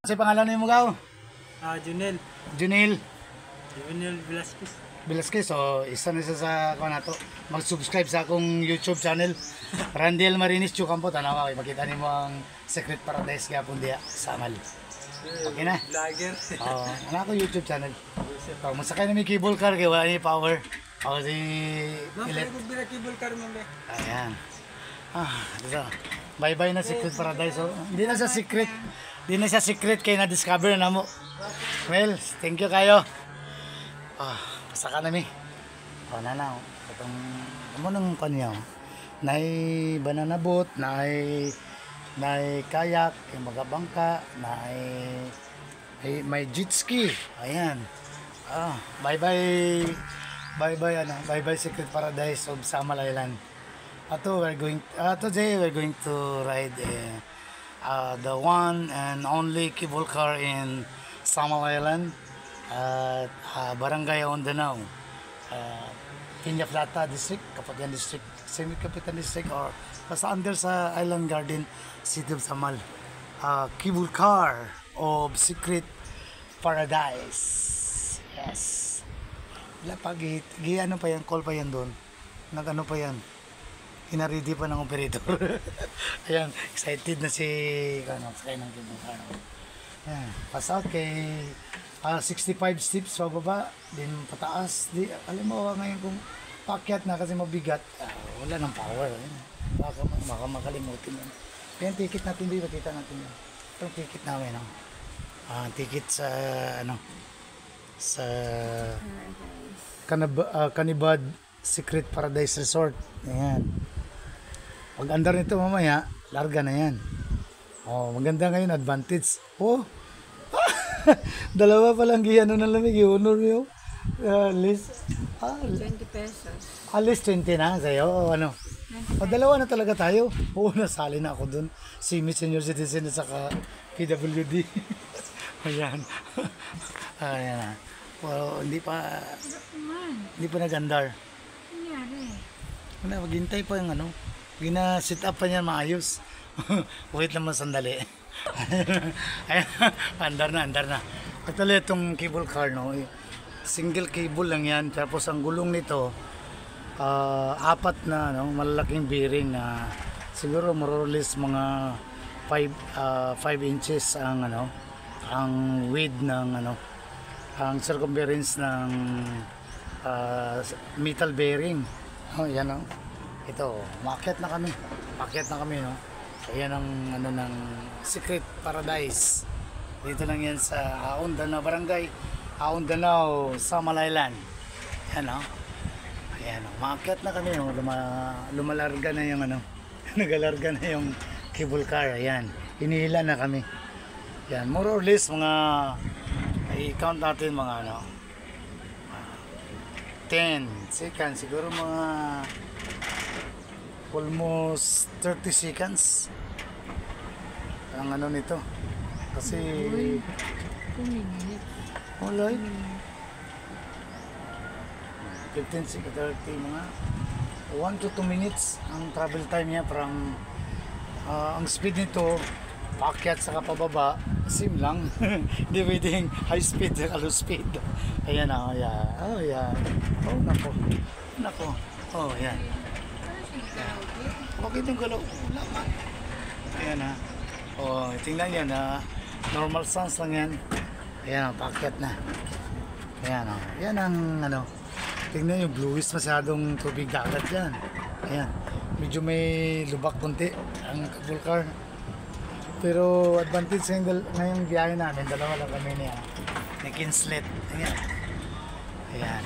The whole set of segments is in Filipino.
Kasi pangalan ni mo gaw? Junel. Junel Junel Velasquez. Velasquez. So, isa na siya sa ako na to. Mag-subscribe sa akong YouTube channel. Randel Marinis Chukampo. Tanawa kayo. Makita niyo mo ang Secret Paradise Gapon diya sa Amal. Okay na? Vlogger. Oo. Ano ako YouTube channel. So, masakay na may cable car kaya wala niya power. Ako si Kaya ko bila cable car mo be. Ayan. Dito. Bye-bye na Secret Paradise. So, hindi na siya secret. Hindi na siya secret kaya na-discover na mo. Well, thank you kayo. Pasaka na mi. Na. Itong, ano nang kanya? Nay banana boat, nay kayak, yung mga bangka, may jet ski. Ayan. Bye-bye. Bye-bye Secret Paradise of Samal Island. Today we're going to ride the one and only cable car in Samal Island at Barangay Ondanao, Peñaplata District, Kapatian District, Semi-Capitan District, or under sa Island Garden, City of Samal. Cable car of Secret Paradise. Yes. Ano pa yan? Call pa yan doon. Nag-ano pa yan? Inaredy pa ng operator. Ayan, excited na si sakay ng cable car. Ayan, pass out kay 65 steps sa baba, din pataas. Alam mo ngayon kung pakyat na kasi mabigat, wala ng power. Baka makalimutin yan. Kaya yung ticket natin, di ba kita natin yan? Itong ticket namin, ticket sa sa Canibad Secret Paradise Resort. Ayan. Pag andar nito mamaya, larga na yan. Maganda ngayon, advantage. Dalawa pa lang giyano ng lamig, honor nyo. List 20 pesos. Alis 20 na sa'yo, ano? Dalawa na talaga tayo. Nasali na ako dun. Senior citizen at saka PWD. Ayan. Ayan na. Well, hindi pa nagandar. Maghintay pa yung gina-sit up pa niyan maayos. Wait naman sandali. Ayan, andar na. Actually, itong cable car, single cable lang yan. Tapos ang gulong nito, apat na malalaking bearing na siguro more or less mga 5 inches ang ang width ng ang circumference ng metal bearing. Yan ito, maakyat na kami, Ayan ang ng Secret Paradise. Dito lang yan sa Ondanao Barangay, Ondanao, Samal Island. Yan Ayan maakyat na kami, lumalarga na yung nagalarga na yung cable car. Ayan, hinihila na kami. Yan, more or less mga i-count natin mga 10 seconds, siguro mga almost 30 seconds ang nito kasi 2 minutes. Alright. 15 seconds, 30 mga 1 to 2 minutes ang travel time niya. Parang ang speed nito paakyat sa pababa same lang. Hindi pwedeng high speed sa low speed. Ayan nako yan. Bakit yung galaw? Ayan tingnan yan normal sounds lang yan. Ayan paakyat na. Ayan yan ang tingnan yung bluish, masyadong tubig dagat yan. Ayan, medyo may lubak kunti ang cable car. Pero advantage ngayong biyahe namin, dalawa lang kami ni Kinslet. Ayan.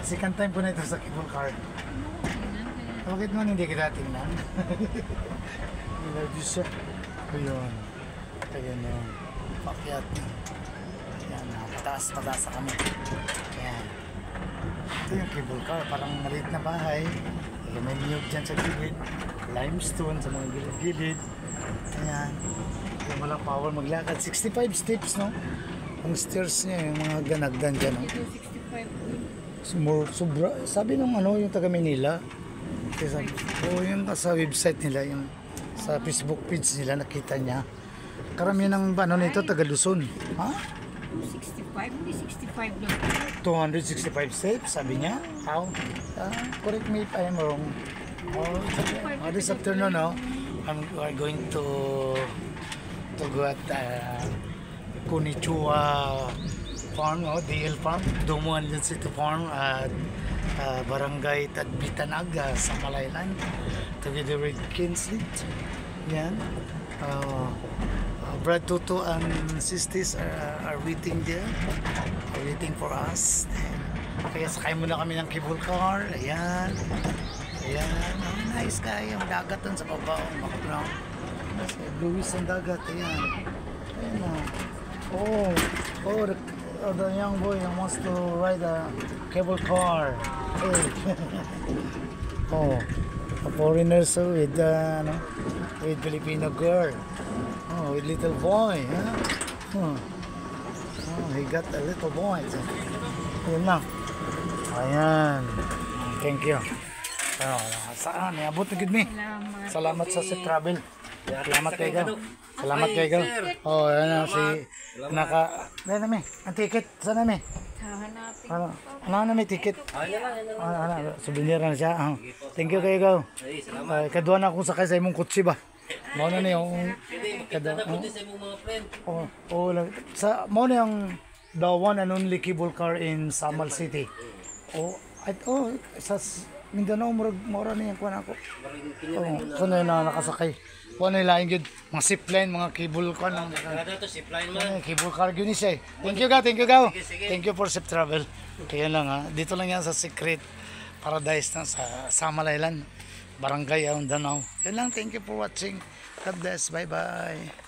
Second time ko na ito sa cable car. Bakit mo hindi kita tingnan? Energy siya. Ayan pakyat. Ayan, pataas kami. Ayan. Ito yung cable car, parang maliit na bahay. May niyog dyan sa gilid. Limestone sa mga gilid-gilid. Ayan. Walang power maglakad. 65 steps, Ang stairs niya, yung mga ganagdan dyan, Ito 65. Sobra. Sabi ng yung taga Manila. Yung sa website nila, yung sa Facebook page nila, nakita niya. karamihan ng ano nito, taga Luzon. Ha? 265? Hindi 65 lang. 265 steps, sabi niya. How? Correct me if I'm wrong. Oh, this afternoon, no? We're going to go at Kunichua Farm, no? DL Farm, Dumuan City Farm at Barangay Tadbitanag sa Malaylan together with Kinsley. Yan. Brad Tuto and sisters are waiting there, are waiting for us. Kaya sakay muna kami ng cable car. Ayan. Ayan. Oh, nice guy. Ang dagat dun sa baba. Luis ang dagat. Ayan. Ayan na. The young boy wants to ride a cable car. Hey. A foreigner so with with Filipino girl. Oh, with little boy. Huh? Oh, he got a little boy. So, yun lang. Ayan. Thank you. Saan? Niabot na gid mi. Salamat sa si Travel. Salamat kay Gaw. Salamat kay Gaw. Oh, ano si naka na mi. Ang ticket sana mi. Hahanapin. Ano na may ticket? Souvenir na siya. Thank you kay Gaw. Kaduan ako sakay sa imong kutsi ba. Mao na yung kada sa mao na yung the one and only cable car in Samal City. Sa Mindanao mura na yung kuan ako. Kuno na nakasakay. Kuno lain gyud mga zipline, mga cable car lang. Cable car gyud ni siya. Thank you Gaw. Thank you for safe travel. Kaya lang dito lang yan sa Secret Paradise na sa Samal Island. Barangay Danao. Yan lang, thank you for watching. God bless. Bye-bye.